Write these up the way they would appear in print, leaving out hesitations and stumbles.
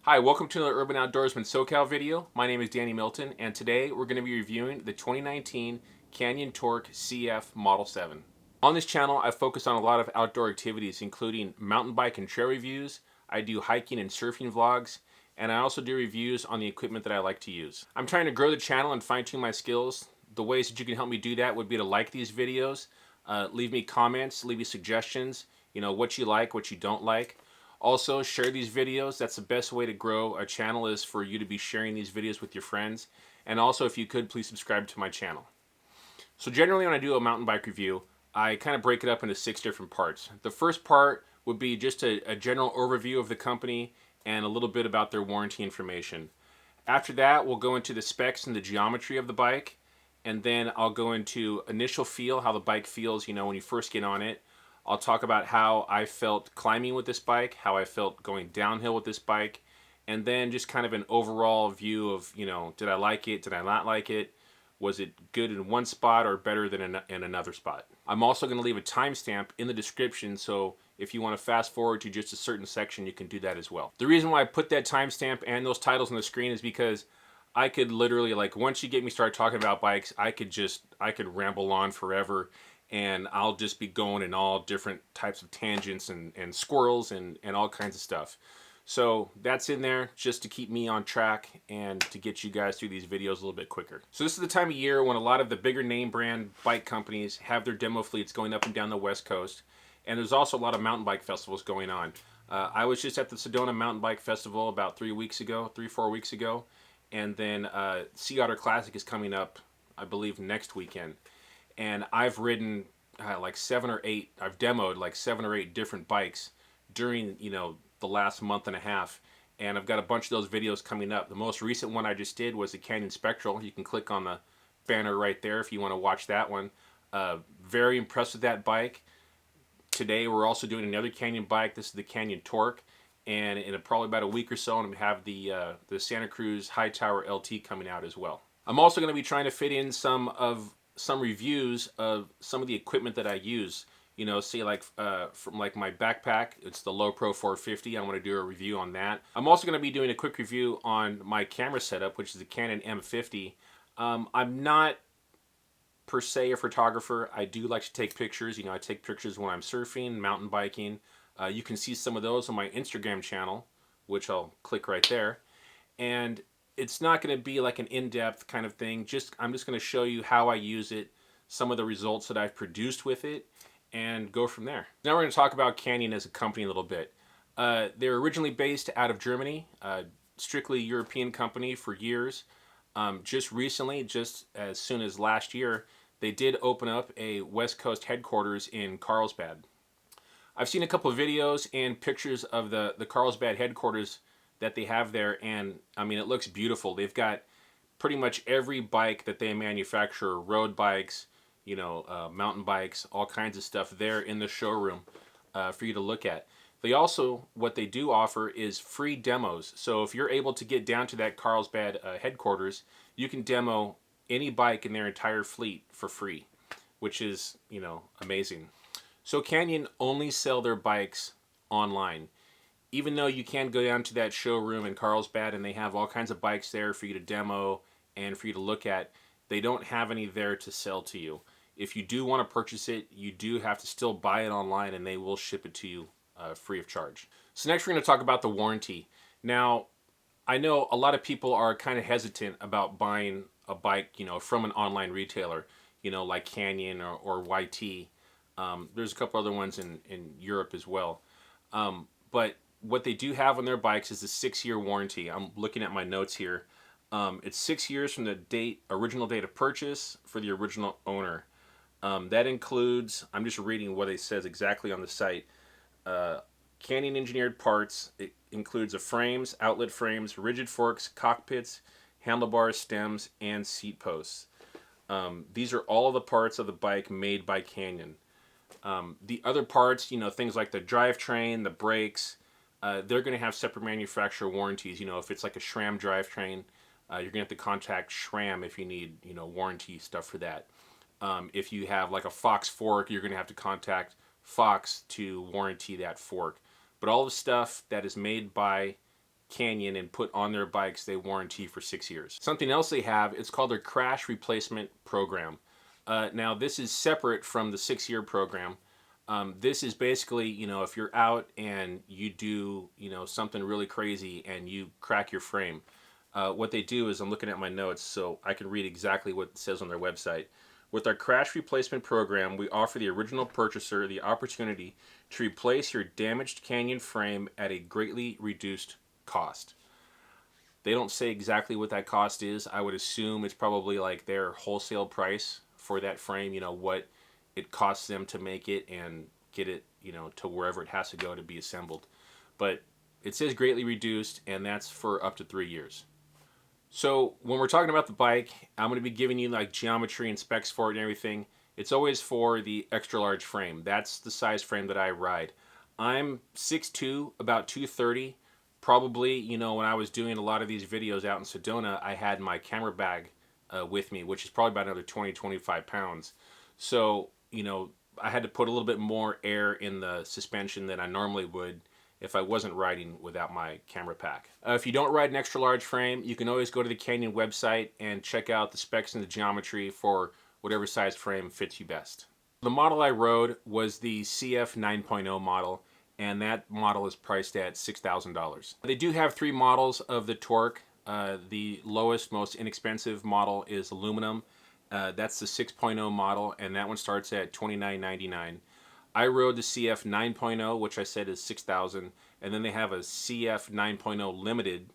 Hi, welcome to another Urban Outdoorsman SoCal video. My name is Danny Milton, and today we're going to be reviewing the 2019 Canyon Torque CF Model 7. On this channel, I focus on a lot of outdoor activities, including mountain bike and trail reviews. I do hiking and surfing vlogs, and I also do reviews on the equipment that I like to use. I'm trying to grow the channel and fine-tune my skills. The ways that you can help me do that would be to like these videos, leave me comments, leave me suggestions, what you like, what you don't like. Also, share these videos. That's the best way to grow a channel, is for you to be sharing these videos with your friends. And also, if you could, please subscribe to my channel. So generally when I do a mountain bike review, I kind of break it up into 6 different parts. The first part would be just a general overview of the company and a little bit about their warranty information. After that, we'll go into the specs and the geometry of the bike. And then I'll go into initial feel, how the bike feels, when you first get on it. I'll talk about how I felt climbing with this bike, how I felt going downhill with this bike, and then just kind of an overall view of, did I like it, did I not like it, was it good in one spot or better than in another spot. I'm also going to leave a timestamp in the description, so if you want to fast forward to just a certain section, you can do that as well. The reason why I put that timestamp and those titles on the screen is because I could literally, once you get me started talking about bikes, I could ramble on forever, and I'll just be going in all different types of tangents and squirrels and all kinds of stuff. So that's in there just to keep me on track and to get you guys through these videos a little bit quicker. So this is the time of year when a lot of the bigger name brand bike companies have their demo fleets going up and down the West Coast. And there's also a lot of mountain bike festivals going on. I was just at the Sedona Mountain Bike Festival about 4 weeks ago. And then Sea Otter Classic is coming up, I believe, next weekend. And I've ridden I've demoed like 7 or 8 different bikes during, the last month and a half. And I've got a bunch of those videos coming up. The most recent one I just did was the Canyon Spectral. You can click on the banner right there if you want to watch that one. Very impressed with that bike. Today we're also doing another Canyon bike. This is the Canyon Torque. And in probably about a week or so, I'm going to have the Santa Cruz High Tower LT coming out as well. I'm also going to be trying to fit in some reviews of some of the equipment that I use. Say from my backpack, it's the Low Pro 450. I want to do a review on that. I'm also going to be doing a quick review on my camera setup, which is the Canon M50. I'm not per se a photographer. I do like to take pictures. I take pictures when I'm surfing, mountain biking. You can see some of those on my Instagram channel, which I'll click right there. And it's not going to be like an in-depth kind of thing. I'm just going to show you how I use it, some of the results that I've produced with it, and go from there. Now we're going to talk about Canyon as a company a little bit. They're originally based out of Germany, strictly European company for years. Just recently, just as soon as last year, they did open up a West Coast headquarters in Carlsbad. I've seen a couple of videos and pictures of the Carlsbad headquarters that they have there, and I mean, it looks beautiful. They've got pretty much every bike that they manufacture, road bikes, mountain bikes, all kinds of stuff there in the showroom for you to look at. They also, what they do offer is free demos. So if you're able to get down to that Carlsbad headquarters, you can demo any bike in their entire fleet for free, which is, amazing. So Canyon only sell their bikes online. Even though you can go down to that showroom in Carlsbad and they have all kinds of bikes there for you to demo and for you to look at, they don't have any there to sell to you. If you do want to purchase it, you do have to still buy it online, and they will ship it to you free of charge. So next we're going to talk about the warranty. Now, I know a lot of people are kind of hesitant about buying a bike, from an online retailer, like Canyon or YT. There's a couple other ones in Europe as well. But what they do have on their bikes is a 6-year warranty. I'm looking at my notes here. It's 6 years from the original date of purchase for the original owner. That includes, I'm just reading what it says exactly on the site. Canyon engineered parts. It includes the frames, outlet frames, rigid forks, cockpits, handlebars, stems, and seat posts. These are all of the parts of the bike made by Canyon. The other parts, things like the drivetrain, the brakes, they're going to have separate manufacturer warranties. If it's like a SRAM drivetrain, you're going to have to contact SRAM if you need, warranty stuff for that. If you have like a Fox fork, you're going to have to contact Fox to warranty that fork. But all the stuff that is made by Canyon and put on their bikes, they warranty for 6 years. Something else they have, it's called their crash replacement program. Now this is separate from the 6-year program. This is basically, if you're out and you do, something really crazy and you crack your frame, what they do is, I'm looking at my notes so I can read exactly what it says on their website. With our crash replacement program, we offer the original purchaser the opportunity to replace your damaged Canyon frame at a greatly reduced cost. They don't say exactly what that cost is. I would assume it's probably like their wholesale price for that frame, what it costs them to make it and get it, to wherever it has to go to be assembled. But it says greatly reduced, and that's for up to 3 years. So when we're talking about the bike, I'm going to be giving you like geometry and specs for it and everything. It's always for the extra large frame. That's the size frame that I ride. I'm 6'2", about 230. Probably, when I was doing a lot of these videos out in Sedona, I had my camera bag with me, which is probably about another 20-25 pounds. So, I had to put a little bit more air in the suspension than I normally would if I wasn't riding without my camera pack. If you don't ride an extra large frame, you can always go to the Canyon website and check out the specs and the geometry for whatever size frame fits you best. The model I rode was the CF 9.0 model, and that model is priced at $6,000. They do have 3 models of the Torque. The lowest, most inexpensive model is aluminum. That's the 6.0 model, and that one starts at $29.99. I rode the CF 9.0, which I said is $6,000, and then they have a CF 9.0 Limited,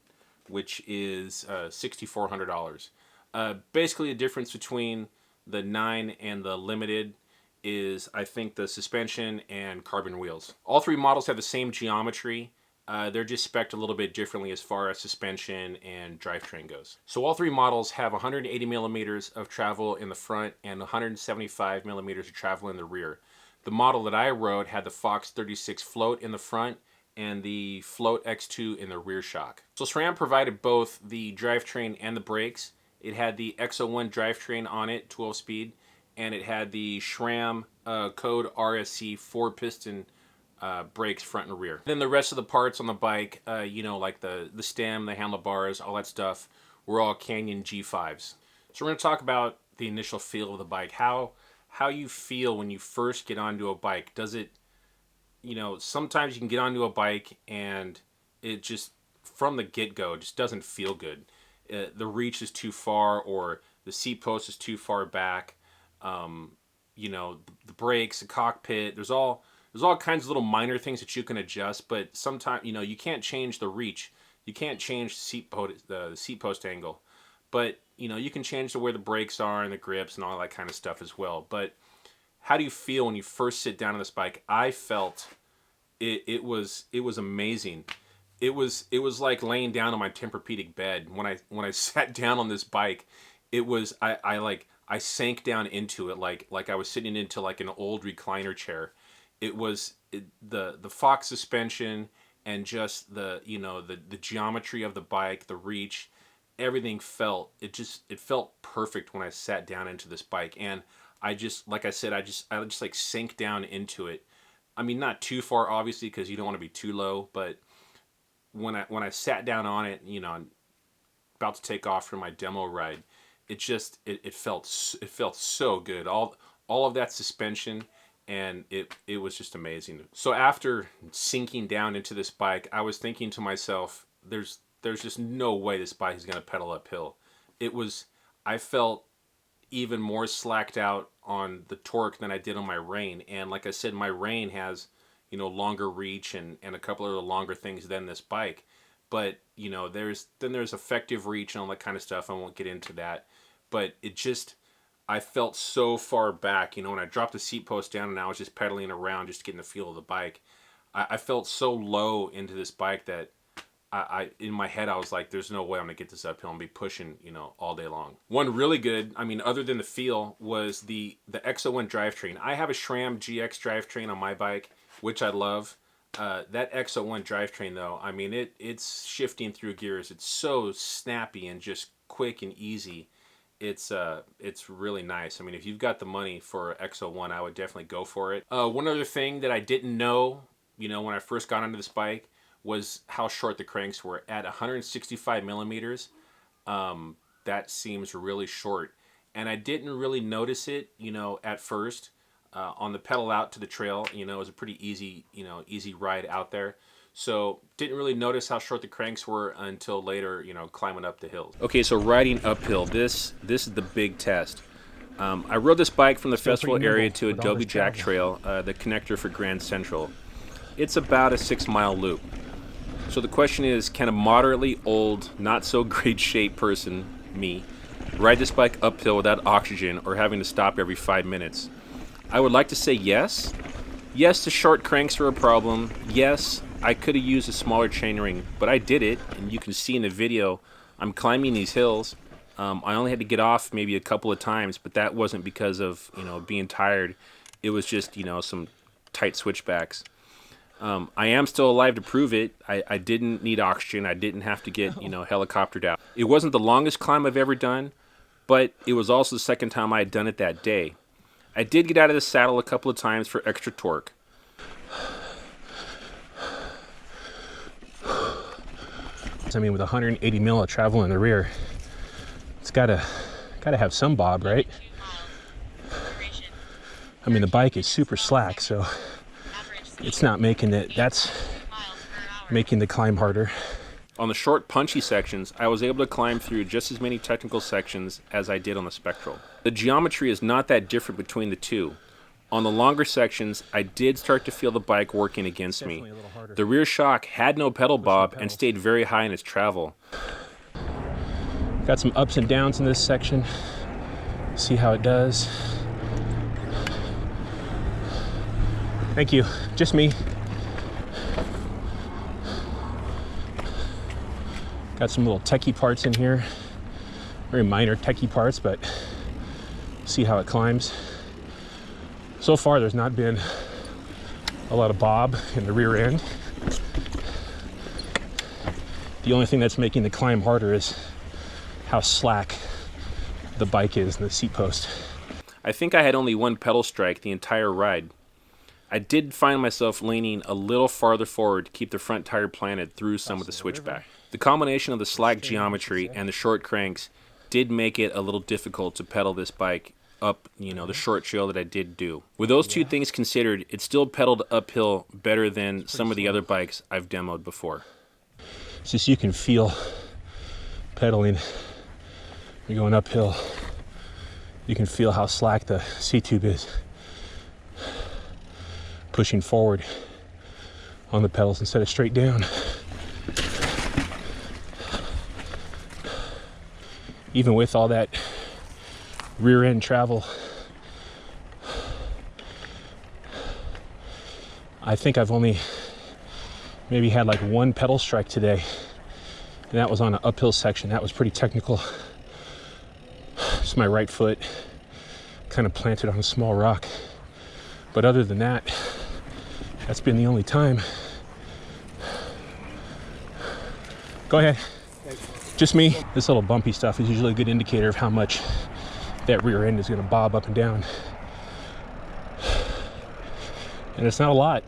which is $6,400. Basically, the difference between the 9 and the Limited is, I think, the suspension and carbon wheels. All 3 models have the same geometry. They're just spec'd a little bit differently as far as suspension and drivetrain goes. So all 3 models have 180 millimeters of travel in the front and 175 millimeters of travel in the rear. The model that I rode had the Fox 36 float in the front and the Float X2 in the rear shock. So SRAM provided both the drivetrain and the brakes. It had the X01 drivetrain on it, 12-speed, and it had the SRAM code RSC 4-piston brakes front and rear. Then the rest of the parts on the bike, like the stem, the handlebars, all that stuff, were all Canyon G5s. So we're going to talk about the initial feel of the bike, how you feel when you first get onto a bike. Does it, sometimes you can get onto a bike and it just, from the get-go, just doesn't feel good. The reach is too far, or the seat post is too far back. The brakes, the cockpit, there's all kinds of little minor things that you can adjust, but sometimes, you can't change the reach. You can't change the seat post angle. But, you can change where the brakes are and the grips and all that kind of stuff as well. But how do you feel when you first sit down on this bike? I felt it was amazing. It was like laying down on my Tempur-Pedic bed. When I sat down on this bike, it was, I sank down into it like I was sitting into like an old recliner chair. It was the Fox suspension and just the geometry of the bike, the reach, everything felt perfect when I sat down into this bike. And I just, like I said, I just like sank down into it. I mean, not too far, obviously, because you don't want to be too low, but when I sat down on it, about to take off for my demo ride, it felt so good. All of that suspension, and it was just amazing. So after sinking down into this bike, I was thinking to myself, there's just no way this bike is going to pedal uphill. I felt even more slacked out on the torque than I did on my rein. And like I said, my rein has, longer reach and a couple of the longer things than this bike. But, there's effective reach and all that kind of stuff. I won't get into that. But I felt so far back, when I dropped the seat post down and I was just pedaling around just getting the feel of the bike. I felt so low into this bike that I in my head, I was like, there's no way I'm going to get this uphill and be pushing, all day long. One really good, other than the feel, was the X01 drivetrain. I have a SRAM GX drivetrain on my bike, which I love. That X01 drivetrain, though, it's shifting through gears. It's so snappy and just quick and easy. It's really nice. If you've got the money for X01, I would definitely go for it. One other thing that I didn't know, when I first got onto this bike, was how short the cranks were. At 165 millimeters, that seems really short. And I didn't really notice it, you know, at first. On the pedal out to the trail, you know, it was a pretty easy, you know, easy ride out there. So didn't really notice how short the cranks were until later, you know, climbing up the hills. Okay, so riding uphill, this is the big test. I rode this bike from the festival area to Adobe Jack Trail, the connector for Grand Central. It's about a 6-mile loop. So the question is, can a moderately old, not so great shape person, me, ride this bike uphill without oxygen or having to stop every 5 minutes? I would like to say yes. Yes, the short cranks are a problem. Yes, I could have used a smaller chainring, but I did it, and you can see in the video, I'm climbing these hills. I only had to get off maybe a couple of times, but that wasn't because of, you know, being tired. It was just, you know, some tight switchbacks. I am still alive to prove it. I didn't need oxygen. I didn't have to get, you know, helicoptered out. It wasn't the longest climb I've ever done, but it was also the second time I had done it that day. I did get out of the saddle a couple of times for extra torque. I mean, with 180 mil of travel in the rear, it's gotta have some bob, right? I mean, the bike is super slack, so it's not making it. That's making the climb harder. On the short, punchy sections, I was able to climb through just as many technical sections as I did on the Spectral. The geometry is not that different between the two. On the longer sections, I did start to feel the bike working against me. The rear shock had no pedal bob and stayed very high in its travel. Got some ups and downs in this section. See how it does. Thank you. Just me. Got some little techie parts in here. Very minor techie parts, but see how it climbs. So far, there's not been a lot of bob in the rear end. The only thing that's making the climb harder is how slack the bike is in the seat post. I think I had only one pedal strike the entire ride. I did find myself leaning a little farther forward to keep the front tire planted through some of the switchback. The combination of the slack geometry and the short cranks did make it a little difficult to pedal this bike up, you know, the short trail that I did do. With those two things considered, it still pedaled uphill better than some of the other bikes I've demoed before. It's just you can feel pedaling. You're going uphill. You can feel how slack the seat tube is. Pushing forward on the pedals instead of straight down. Even with all that rear end travel, I think I've only maybe had like one pedal strike today, and that was on an uphill section. That was pretty technical. Just my right foot kind of planted on a small rock, but other than that, that's been the only time. Go ahead. Just me. This little bumpy stuff is usually a good indicator of how much that rear end is going to bob up and down. And it's not a lot,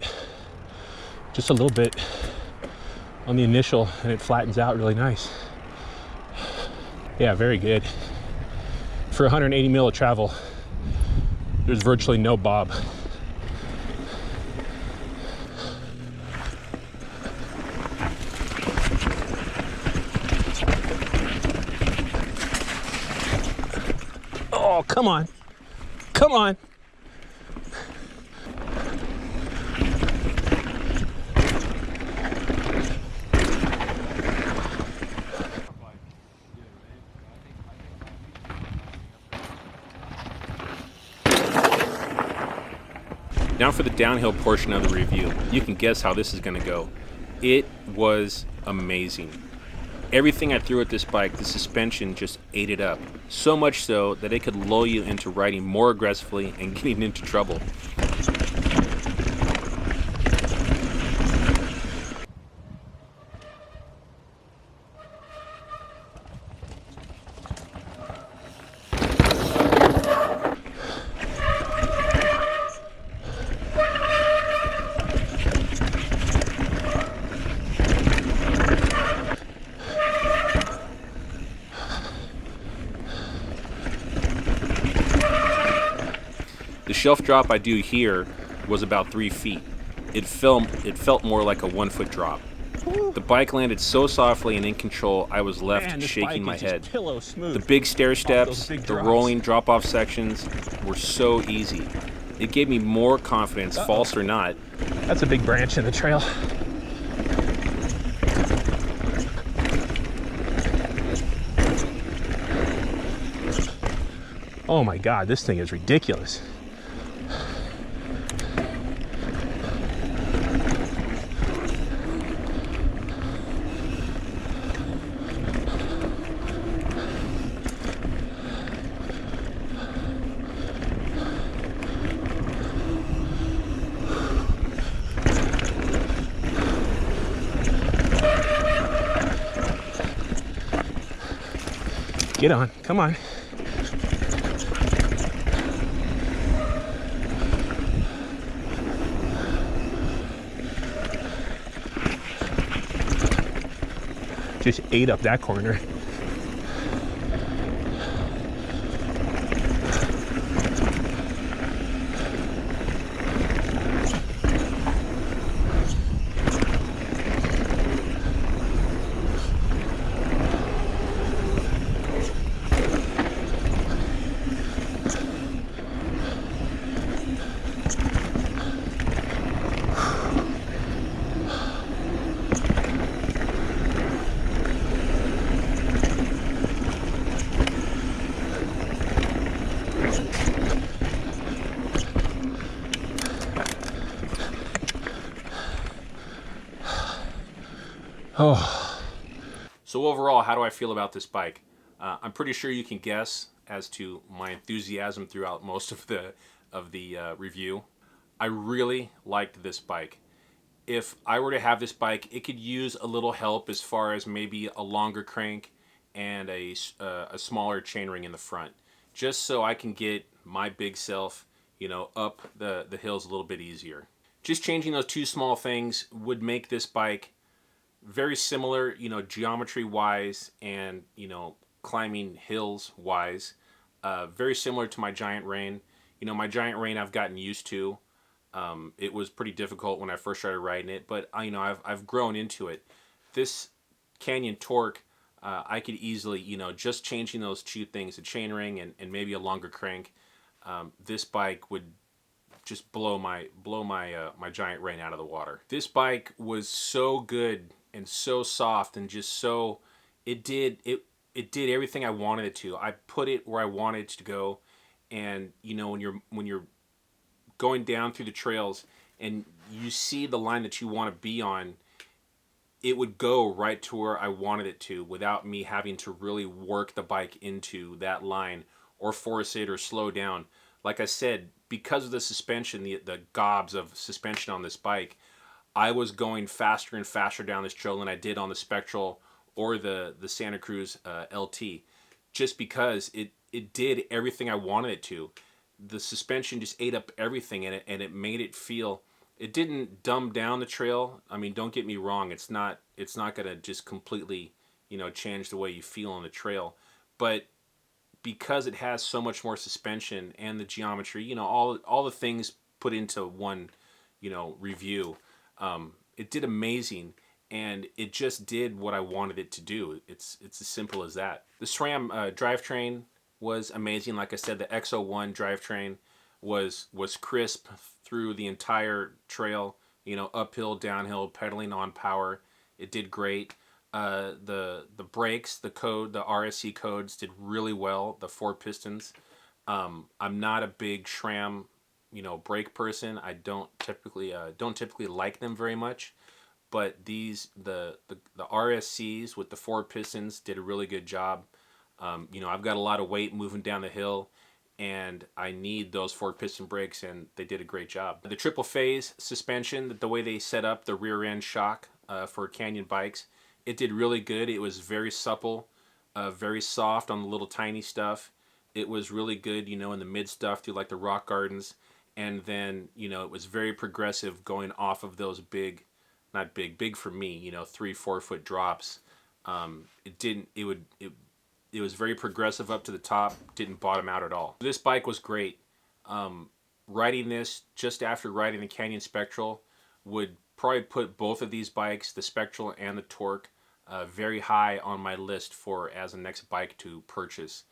just a little bit on the initial, and it flattens out really nice. Yeah, very good. For 180 mil of travel, there's virtually no bob. Oh, come on. Come on. Now for the downhill portion of the review. You can guess how this is going to go. It was amazing. Everything I threw at this bike, the suspension just ate it up. So much so that it could lull you into riding more aggressively and getting into trouble. shelf drop I do here was about 3 feet. It felt more like a 1 foot drop. The bike landed so softly and in control, I was left shaking my head. The big stair steps, the rolling drop-off sections were so easy. It gave me more confidence, false or not. That's a big branch in the trail. Oh my God, this thing is ridiculous. Get on, come on. Just ate up that corner. Oh. So overall, how do I feel about this bike? I'm pretty sure you can guess as to my enthusiasm throughout most of the review. I really liked this bike. If I were to have this bike, it could use a little help as far as maybe a longer crank and a smaller chainring in the front, just so I can get my big self, up the hills a little bit easier. Just changing those two small things would make this bike very similar, geometry wise and, climbing hills wise. Very similar to my Giant Rain. My Giant Rain I've gotten used to. It was pretty difficult when I first started riding it, but I've grown into it. This Canyon Torque, I could easily, just changing those two things, a chainring and maybe a longer crank, this bike would just blow my Giant Rain out of the water. This bike was so good and so soft and just so it did everything I wanted it to. I put it where I wanted it to go, and when you're going down through the trails and you see the line that you want to be on, it would go right to where I wanted it to without me having to really work the bike into that line or force it or slow down. Like I said, because of the suspension, the gobs of suspension on this bike, I was going faster and faster down this trail than I did on the Spectral or the Santa Cruz LT, just because it did everything I wanted it to. The suspension just ate up everything in it, and it made it feel. It didn't dumb down the trail. I mean, don't get me wrong. It's not gonna just completely, change the way you feel on the trail, but because it has so much more suspension and the geometry, all the things put into one, review. It did amazing, and it just did what I wanted it to do. It's as simple as that. The SRAM drivetrain was amazing. Like I said, the X01 drivetrain was crisp through the entire trail. Uphill, downhill, pedaling on power. It did great. The brakes, the RSC codes did really well. The 4 pistons. I'm not a big SRAM brake person. I don't typically like them very much, but the RSCs with the 4 pistons did a really good job. I've got a lot of weight moving down the hill, and I need those 4 piston brakes, and they did a great job. The triple phase suspension, the way they set up the rear end shock for Canyon bikes, it did really good. It was very supple, very soft on the little tiny stuff. It was really good, in the mid stuff through like the rock gardens. And then, it was very progressive going off of those big for me, 3-4 foot drops. It was very progressive up to the top, didn't bottom out at all. This bike was great. riding this just after riding the Canyon Spectral would probably put both of these bikes, the Spectral and the Torque, very high on my list for as a next bike to purchase.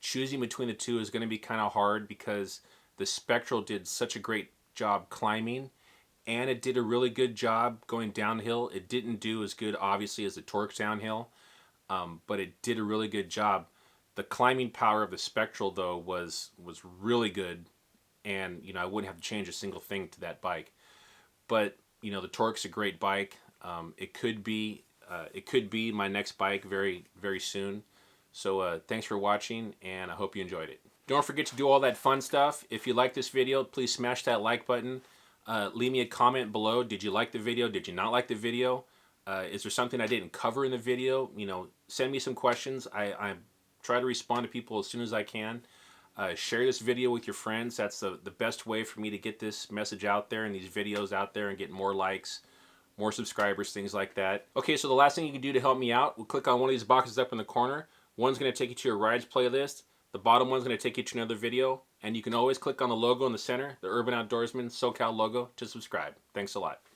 Choosing between the two is going to be kind of hard because the Spectral did such a great job climbing, and it did a really good job going downhill. It didn't do as good, obviously, as the Torque's downhill, but it did a really good job. The climbing power of the Spectral, though, was really good, and you know, I wouldn't have to change a single thing to that bike. But you know, the Torque's a great bike. It could be my next bike very, very soon. So thanks for watching, and I hope you enjoyed it. Don't forget to do all that fun stuff. If you like this video, please smash that like button. Leave me a comment below. Did you like the video? Did you not like the video? Is there something I didn't cover in the video? You know, send me some questions. I try to respond to people as soon as I can. Share this video with your friends. That's the best way for me to get this message out there and these videos out there and get more likes, more subscribers, things like that. Okay, so the last thing you can do to help me out, we'll click on one of these boxes up in the corner. One's going to take you to your rides playlist. The bottom one's going to take you to another video. And you can always click on the logo in the center, the Urban Outdoorsman SoCal logo, to subscribe. Thanks a lot.